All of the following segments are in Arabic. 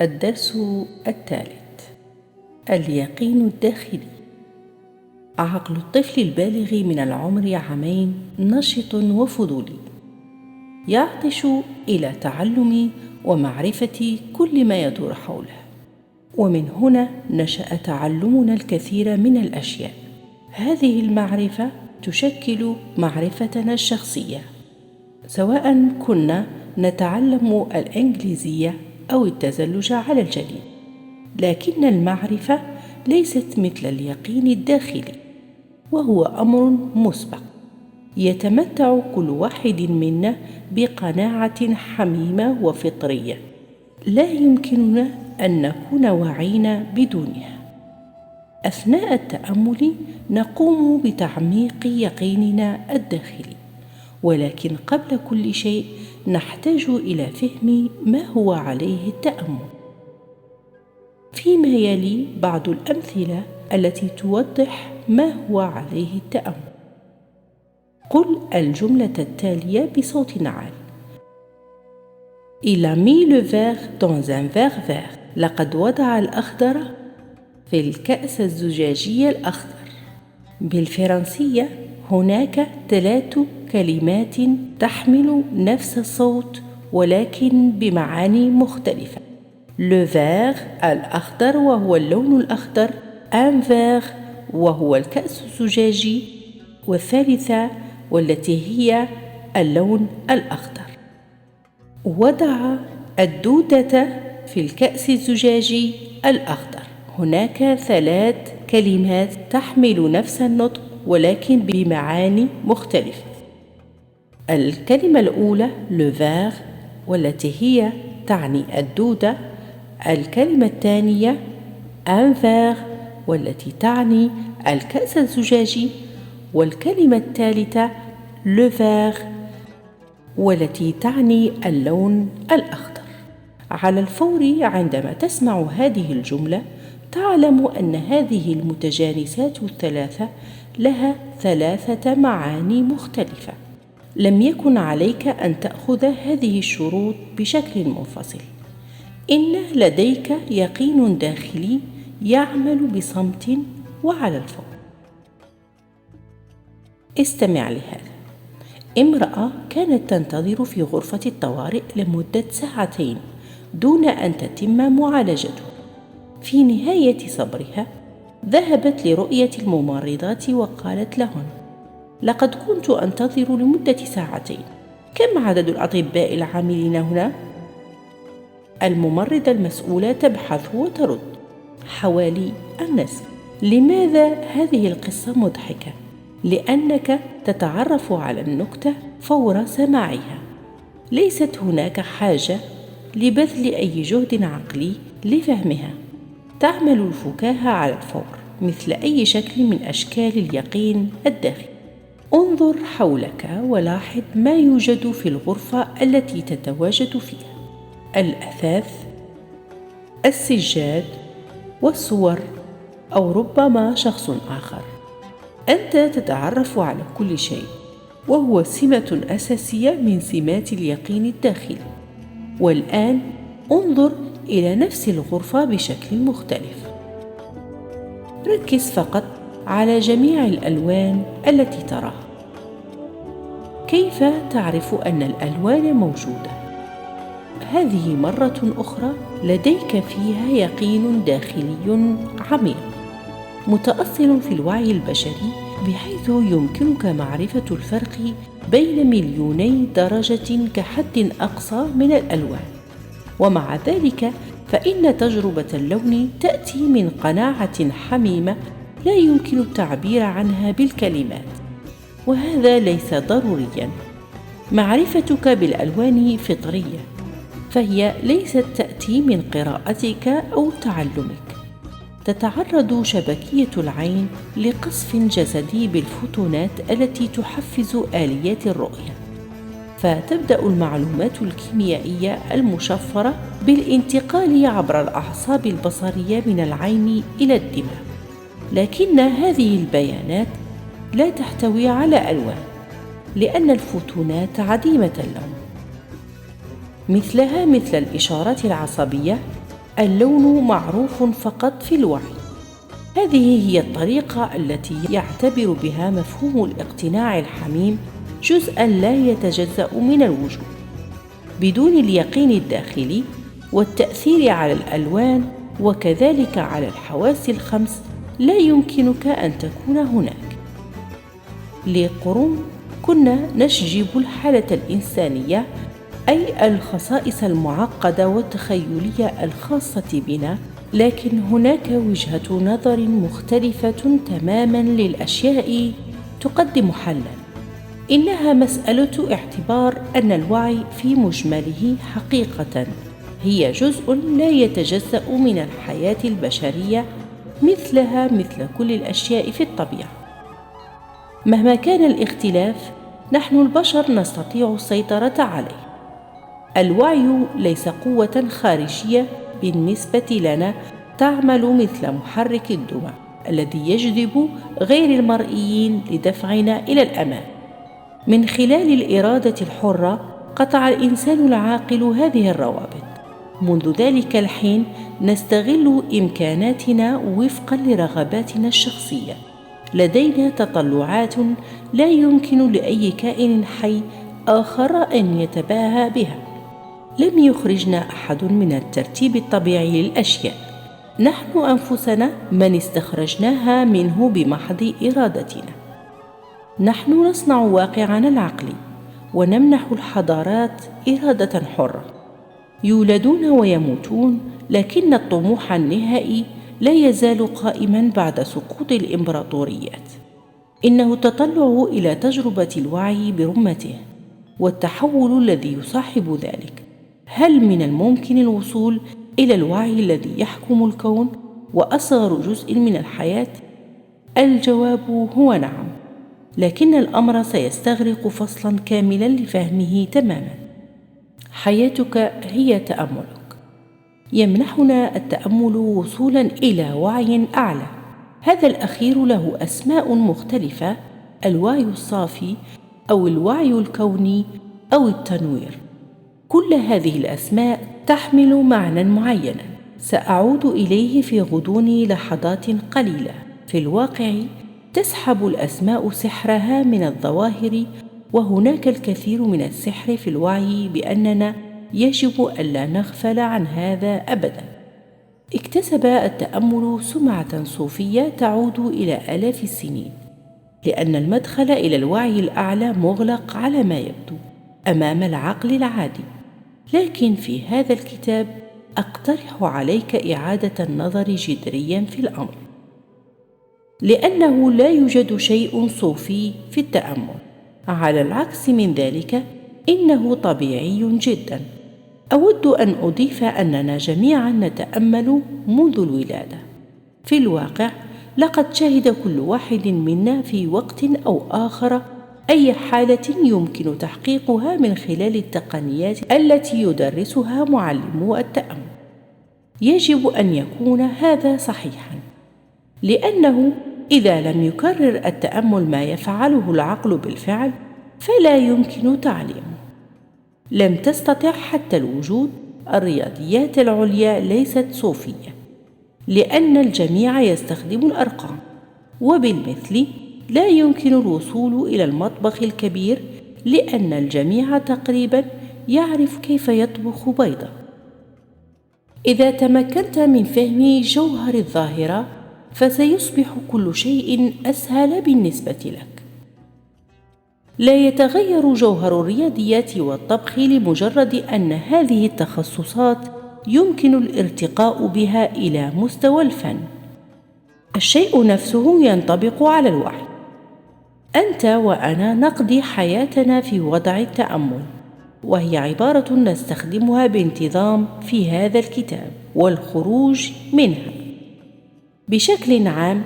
الدرس الثالث: اليقين الداخلي. عقل الطفل البالغ من العمر 2 عام نشط وفضولي، يعطش إلى تعلم ومعرفة كل ما يدور حوله، ومن هنا نشأ تعلمنا الكثير من الأشياء. هذه المعرفة تشكل معرفتنا الشخصية، سواء كنا نتعلم الإنجليزية أو التزلج على الجليد. لكن المعرفة ليست مثل اليقين الداخلي، وهو أمر مسبق يتمتع كل واحد منا بقناعة حميمة وفطرية لا يمكننا أن نكون واعين بدونها. أثناء التأمل نقوم بتعميق يقيننا الداخلي، ولكن قبل كل شيء نحتاج إلى فهم ما هو عليه التأمل. فيما يلي بعض الأمثلة التي توضح ما هو عليه التأمل. قل الجملة التالية بصوت عال: Il a mis le verre dans un verre vert. لقد وضع الأخضر في الكأس الزجاجي الأخضر. بالفرنسية هناك 3 كلمات تحمل نفس الصوت ولكن بمعاني مختلفة: le vert الأخضر وهو اللون الأخضر، un verre وهو الكأس الزجاجي، والثالثة والتي هي اللون الأخضر. وضع الدودة في الكأس الزجاجي الأخضر. هناك 3 كلمات تحمل نفس النطق ولكن بمعاني مختلفة. الكلمة الأولى le verre والتي هي تعني الدودة، الكلمة الثانية un verre والتي تعني الكأس الزجاجي، والكلمة الثالثة le verre والتي تعني اللون الأخضر. على الفور عندما تسمع هذه الجملة تعلم أن هذه المتجانسات ال3 لها 3 معاني مختلفة. لم يكن عليك أن تأخذ هذه الشروط بشكل منفصل. إن لديك يقين داخلي يعمل بصمت وعلى الفور. استمع لهذا: امرأة كانت تنتظر في غرفة الطوارئ لمدة 2 ساعات دون أن تتم معالجته. في نهاية صبرها ذهبت لرؤية الممرضات وقالت لهن: لقد كنت أنتظر لمدة 2 ساعات، كم عدد الأطباء العاملين هنا؟ الممرضة المسؤولة تبحث وترد: حوالي النصف. لماذا هذه القصة مضحكة؟ لأنك تتعرف على النكتة فور سماعها. ليست هناك حاجة لبذل أي جهد عقلي لفهمها. تعمل الفكاهة على الفور مثل أي شكل من أشكال اليقين الداخلي. انظر حولك ولاحظ ما يوجد في الغرفة التي تتواجد فيها: الأثاث، السجاد، والصور، أو ربما شخص آخر. أنت تتعرف على كل شيء، وهو سمة أساسية من سمات اليقين الداخلي. والآن انظر إلى نفس الغرفة بشكل مختلف. ركز فقط على جميع الألوان التي تراها. كيف تعرف أن الألوان موجودة؟ هذه مرة أخرى لديك فيها يقين داخلي عميق متأصل في الوعي البشري، بحيث يمكنك معرفة الفرق بين 2,000,000 درجة كحد أقصى من الألوان. ومع ذلك فإن تجربة اللون تأتي من قناعة حميمة لا يمكن التعبير عنها بالكلمات، وهذا ليس ضروريا. معرفتك بالألوان فطرية، فهي ليست تأتي من قراءتك أو تعلمك. تتعرض شبكية العين لقصف جسدي بالفوتونات التي تحفز آليات الرؤية، فتبدأ المعلومات الكيميائية المشفرة بالانتقال عبر الأعصاب البصرية من العين إلى الدماغ. لكن هذه البيانات لا تحتوي على ألوان، لأن الفوتونات عديمة اللون. مثلها مثل الإشارات العصبية اللون معروف فقط في الوعي. هذه هي الطريقة التي يعتبر بها مفهوم الاقتناع الحميم جزءاً لا يتجزأ من الوجود. بدون اليقين الداخلي والتأثير على الألوان وكذلك على الحواس الخمس لا يمكنك أن تكون هناك. لقرون كنا نشجب الحالة الإنسانية، أي الخصائص المعقدة والتخيلية الخاصة بنا، لكن هناك وجهة نظر مختلفة تماماً للأشياء تقدم حلاً. إنها مسألة اعتبار أن الوعي في مجمله حقيقة هي جزء لا يتجزأ من الحياة البشرية مثلها مثل كل الأشياء في الطبيعة. مهما كان الاختلاف، نحن البشر نستطيع السيطرة عليه. الوعي ليس قوة خارجية بالنسبة لنا تعمل مثل محرك الدمى الذي يجذب غير المرئيين لدفعنا إلى الأمام. من خلال الإرادة الحرة قطع الإنسان العاقل هذه الروابط. منذ ذلك الحين نستغل إمكاناتنا وفقاً لرغباتنا الشخصية. لدينا تطلعات لا يمكن لأي كائن حي آخر أن يتباهى بها. لم يخرجنا أحد من الترتيب الطبيعي للأشياء، نحن أنفسنا من استخرجناها منه بمحض إرادتنا. نحن نصنع واقعنا العقلي ونمنح الحضارات إرادة حرة. يولدون ويموتون، لكن الطموح النهائي لا يزال قائماً بعد سقوط الإمبراطوريات. إنه التطلع إلى تجربة الوعي برمته والتحول الذي يصاحب ذلك. هل من الممكن الوصول إلى الوعي الذي يحكم الكون وأصغر جزء من الحياة؟ الجواب هو نعم، لكن الأمر سيستغرق فصلاً كاملاً لفهمه تماماً. حياتك هي تأملك. يمنحنا التأمل وصولاً إلى وعي أعلى. هذا الأخير له أسماء مختلفة: الوعي الصافي أو الوعي الكوني أو التنوير. كل هذه الأسماء تحمل معنى معيناً سأعود إليه في غضون لحظات قليلة. في الواقع تسحب الأسماء سحرها من الظواهر، وهناك الكثير من السحر في الوعي بأننا يجب ألا نغفل عن هذا أبداً. اكتسب التأمل سمعة صوفية تعود إلى آلاف السنين، لأن المدخل إلى الوعي الأعلى مغلق على ما يبدو أمام العقل العادي. لكن في هذا الكتاب أقترح عليك إعادة النظر جذرياً في الأمر، لأنه لا يوجد شيء صوفي في التأمل. على العكس من ذلك، إنه طبيعي جداً. أود أن أضيف أننا جميعاً نتأمل منذ الولادة. في الواقع لقد شهد كل واحد منا في وقت أو آخر أي حالة يمكن تحقيقها من خلال التقنيات التي يدرسها معلمو التأمل. يجب أن يكون هذا صحيحاً، لأنه إذا لم يكرر التأمل ما يفعله العقل بالفعل فلا يمكن تعليمه. لم تستطع حتى الوجود. الرياضيات العليا ليست صوفية، لأن الجميع يستخدم الأرقام، وبالمثل لا يمكن الوصول إلى المطبخ الكبير لأن الجميع تقريباً يعرف كيف يطبخ بيضة. إذا تمكنت من فهم جوهر الظاهرة فسيصبح كل شيء أسهل بالنسبة لك. لا يتغير جوهر الرياضيات والطبخ لمجرد أن هذه التخصصات يمكن الارتقاء بها إلى مستوى الفن. الشيء نفسه ينطبق على الوعي. أنت وأنا نقضي حياتنا في وضع التأمل، وهي عبارة نستخدمها بانتظام في هذا الكتاب والخروج منها. بشكل عام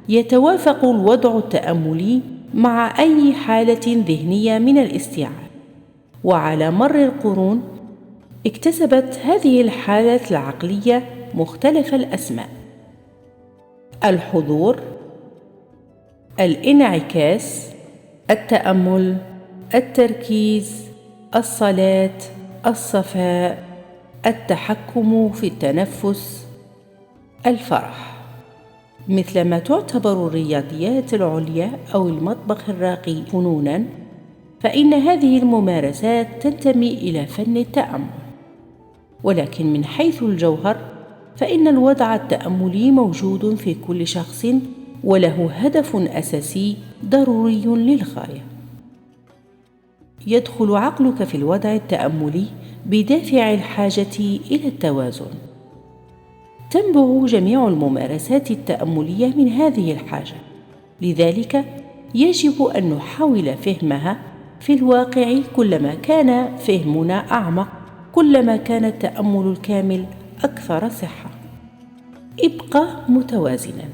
يتوافق الوضع التأملي مع أي حالة ذهنية من الاستيعاب، وعلى مر القرون اكتسبت هذه الحالة العقلية مختلف الأسماء: الحضور، الانعكاس، التأمل، التركيز، الصلاة، الصفاء، التحكم في التنفس، الفرح. مثلما تعتبر الرياضيات العليا أو المطبخ الراقي فنوناً، فإن هذه الممارسات تنتمي إلى فن التأمل. ولكن من حيث الجوهر، فإن الوضع التأملي موجود في كل شخص، وله هدف أساسي ضروري للغاية. يدخل عقلك في الوضع التأملي بدافع الحاجة إلى التوازن. تنبع جميع الممارسات التأملية من هذه الحاجة، لذلك يجب أن نحاول فهمها. في الواقع كلما كان فهمنا أعمق، كلما كان التأمل الكامل أكثر صحة. ابقى متوازناً.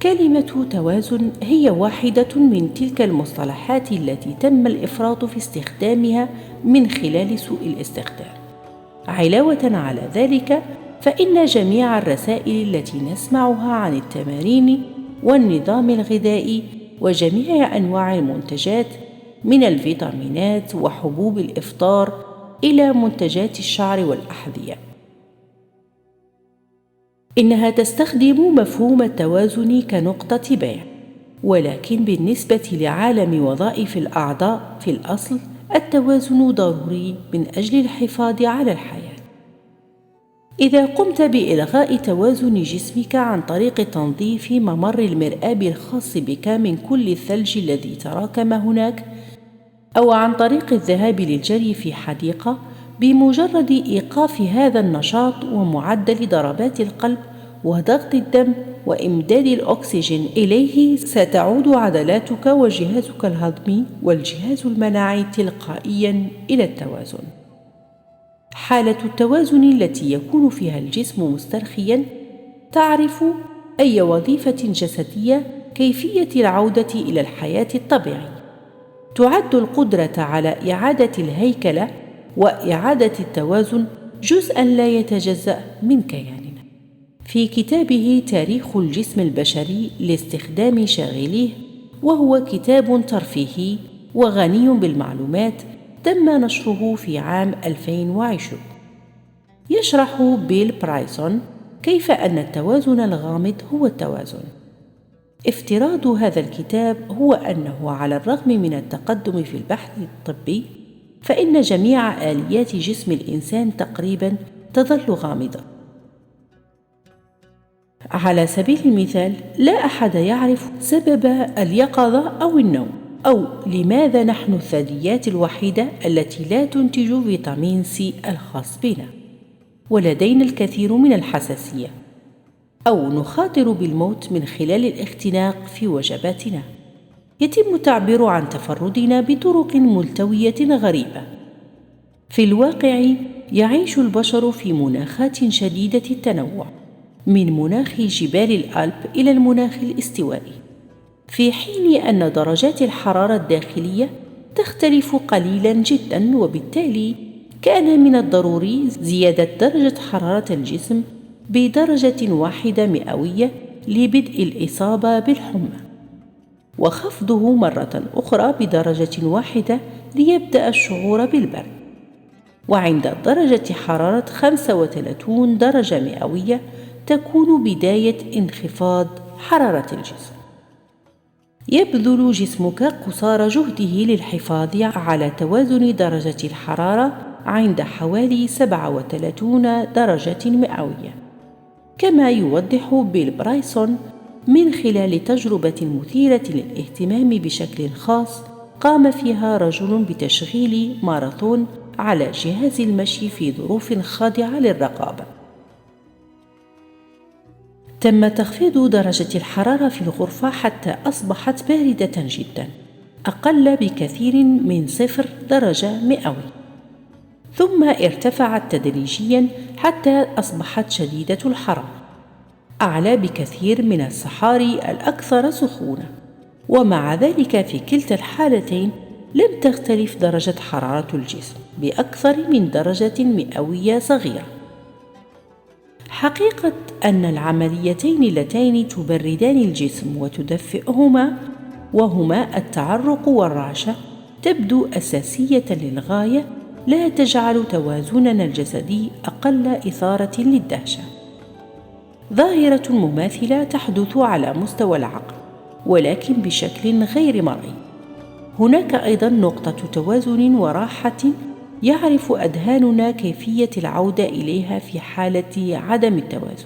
كلمة توازن هي واحدة من تلك المصطلحات التي تم الإفراط في استخدامها من خلال سوء الاستخدام. علاوة على ذلك، فإن جميع الرسائل التي نسمعها عن التمارين والنظام الغذائي وجميع أنواع المنتجات، من الفيتامينات وحبوب الإفطار إلى منتجات الشعر والأحذية، إنها تستخدم مفهوم التوازن كنقطة بيع. ولكن بالنسبة لعالم وظائف الأعضاء، في الأصل التوازن ضروري من أجل الحفاظ على الحياة. إذا قمت بإلغاء توازن جسمك عن طريق تنظيف ممر المرآب الخاص بك من كل الثلج الذي تراكم هناك، أو عن طريق الذهاب للجري في حديقة، بمجرد إيقاف هذا النشاط ومعدل ضربات القلب وضغط الدم وإمداد الأكسجين إليه، ستعود عضلاتك وجهازك الهضمي والجهاز المناعي تلقائياً إلى التوازن. حالة التوازن التي يكون فيها الجسم مسترخياً تعرف أي وظيفة جسدية كيفية العودة إلى الحياة الطبيعية. تعد القدرة على إعادة الهيكلة وإعادة التوازن جزءاً لا يتجزأ من كياننا. في كتابه تاريخ الجسم البشري لاستخدام شاغليه، وهو كتاب ترفيهي وغني بالمعلومات، تم نشره في عام 2020. يشرح بيل برايسون كيف أن التوازن الغامض هو التوازن. افتراض هذا الكتاب هو أنه على الرغم من التقدم في البحث الطبي، فإن جميع آليات جسم الإنسان تقريباً تظل غامضة. على سبيل المثال، لا أحد يعرف سبب اليقظة أو النوم، أو لماذا نحن الثدييات الوحيدة التي لا تنتج فيتامين سي الخاص بنا، ولدينا الكثير من الحساسية، أو نخاطر بالموت من خلال الاختناق في وجباتنا. يتم التعبير عن تفردنا بطرق ملتوية غريبة. في الواقع يعيش البشر في مناخات شديدة التنوع، من مناخ جبال الألب إلى المناخ الاستوائي، في حين أن درجات الحرارة الداخلية تختلف قليلاً جداً، وبالتالي كان من الضروري زيادة درجة حرارة الجسم بدرجة واحدة مئوية لبدء الإصابة بالحمى، وخفضه مرة أخرى بدرجة واحدة ليبدأ الشعور بالبرد. وعند درجة حرارة 35 درجة مئوية تكون بداية انخفاض حرارة الجسم. يبذل جسمك قصارى جهده للحفاظ على توازن درجة الحرارة عند حوالي 37 درجة مئوية، كما يوضح بيل برايسون من خلال تجربة مثيرة للاهتمام بشكل خاص قام فيها رجل بتشغيل ماراثون على جهاز المشي في ظروف خاضعة للرقابة. تم تخفيض درجة الحرارة في الغرفة حتى أصبحت باردة جدا، أقل بكثير من 0 درجة مئوية، ثم ارتفعت تدريجيا حتى أصبحت شديدة الحرارة، أعلى بكثير من الصحاري الأكثر سخونة. ومع ذلك في كلتا الحالتين لم تختلف درجة حرارة الجسم بأكثر من درجة مئوية صغيرة. حقيقة أن العمليتين اللتين تبردان الجسم وتدفئهما، وهما التعرق والرعشة، تبدو أساسية للغاية لا تجعل توازننا الجسدي أقل إثارة للدهشة. ظاهرة مماثلة تحدث على مستوى العقل، ولكن بشكل غير مرئي. هناك أيضا نقطة توازن وراحة يعرف أذهاننا كيفية العودة إليها في حالة عدم التوازن.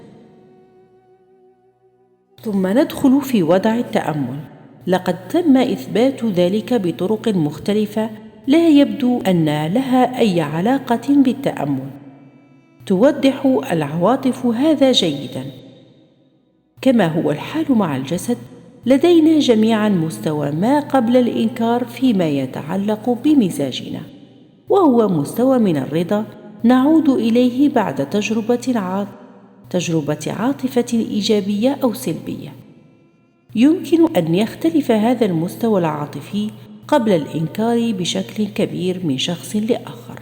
ثم ندخل في وضع التأمل. لقد تم إثبات ذلك بطرق مختلفة لا يبدو أن لها أي علاقة بالتأمل. توضح العواطف هذا جيدا. كما هو الحال مع الجسد، لدينا جميعا مستوى ما قبل الإنكار فيما يتعلق بمزاجنا، وهو مستوى من الرضا نعود إليه بعد تجربة عاطفة إيجابية أو سلبية. يمكن أن يختلف هذا المستوى العاطفي قبل الإنكار بشكل كبير من شخص لآخر،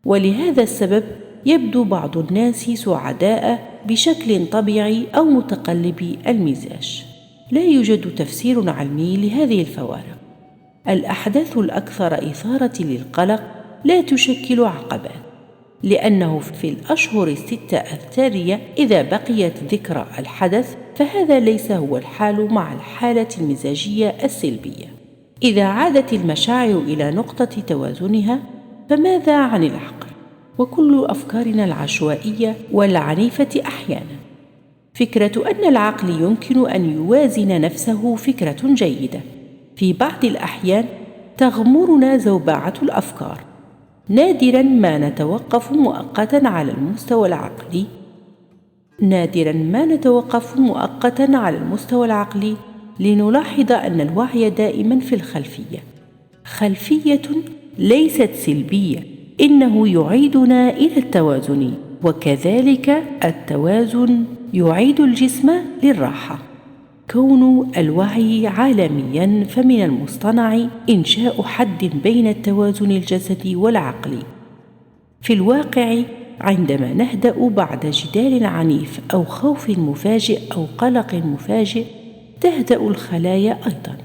ولهذا السبب يبدو بعض الناس سعداء بشكل طبيعي أو متقلب المزاج. لا يوجد تفسير علمي لهذه الفوارق. الأحداث الأكثر إثارة للقلق لا تشكل عقبات، لأنه في الأشهر الستة التالية إذا بقيت ذكرى الحدث فهذا ليس هو الحال مع الحالة المزاجية السلبية. إذا عادت المشاعر إلى نقطة توازنها فماذا عن العقل وكل أفكارنا العشوائية والعنيفة أحيانا؟ فكرة أن العقل يمكن أن يوازن نفسه فكرة جيدة. في بعض الأحيان تغمرنا زوبعة الأفكار. نادرا ما نتوقف مؤقتا على المستوى العقلي لنلاحظ أن الوعي دائما في الخلفية. خلفية ليست سلبية، إنه يعيدنا إلى التوازن، وكذلك التوازن يعيد الجسم للراحة. كون الوعي عالميا، فمن المصطنع إنشاء حد بين التوازن الجسدي والعقلي. في الواقع عندما نهدأ بعد جدال عنيف أو خوف مفاجئ أو قلق مفاجئ تهدأ الخلايا أيضا.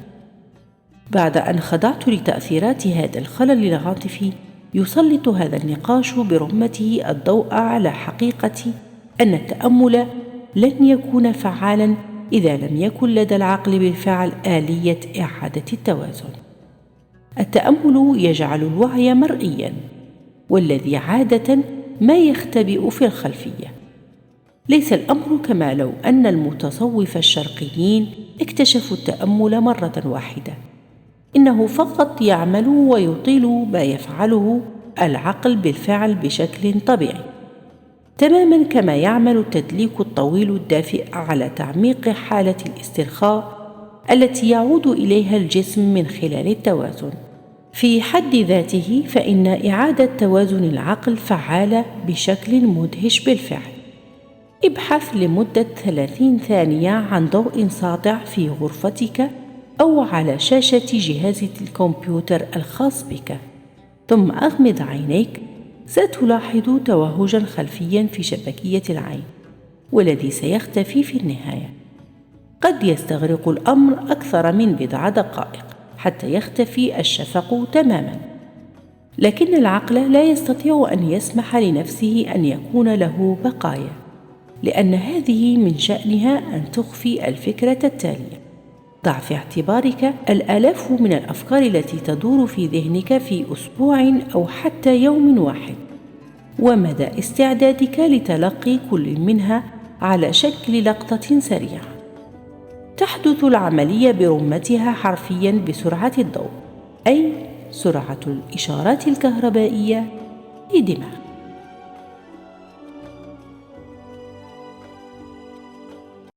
بعد أن خضعت لتأثيرات هذا الخلل العاطفي، يسلط هذا النقاش برمته الضوء على حقيقة أن التأمل لن يكون فعالا إذا لم يكن لدى العقل بالفعل آلية إعادة التوازن. التأمل يجعل الوعي مرئيا، والذي عادة ما يختبئ في الخلفية. ليس الأمر كما لو أن المتصوفة الشرقيين اكتشفوا التأمل مرة واحدة. إنه فقط يعمل ويطيل ما يفعله العقل بالفعل بشكل طبيعي، تماما كما يعمل التدليك الطويل الدافئ على تعميق حالة الاسترخاء التي يعود إليها الجسم من خلال التوازن. في حد ذاته فإن إعادة توازن العقل فعالة بشكل مدهش بالفعل. ابحث لمدة 30 ثانية عن ضوء ساطع في غرفتك أو على شاشة جهاز الكمبيوتر الخاص بك، ثم أغمض عينيك. ستلاحظ توهجا خلفيا في شبكية العين، والذي سيختفي في النهاية. قد يستغرق الأمر أكثر من بضع دقائق حتى يختفي الشفق تماما، لكن العقل لا يستطيع أن يسمح لنفسه أن يكون له بقايا، لأن هذه من شأنها أن تخفي الفكرة التالية. ضع في اعتبارك الآلاف من الأفكار التي تدور في ذهنك في أسبوع أو حتى يوم واحد، ومدى استعدادك لتلقي كل منها على شكل لقطة سريعة. تحدث العملية برمتها حرفياً بسرعة الضوء، أي سرعة الإشارات الكهربائية لدماغك.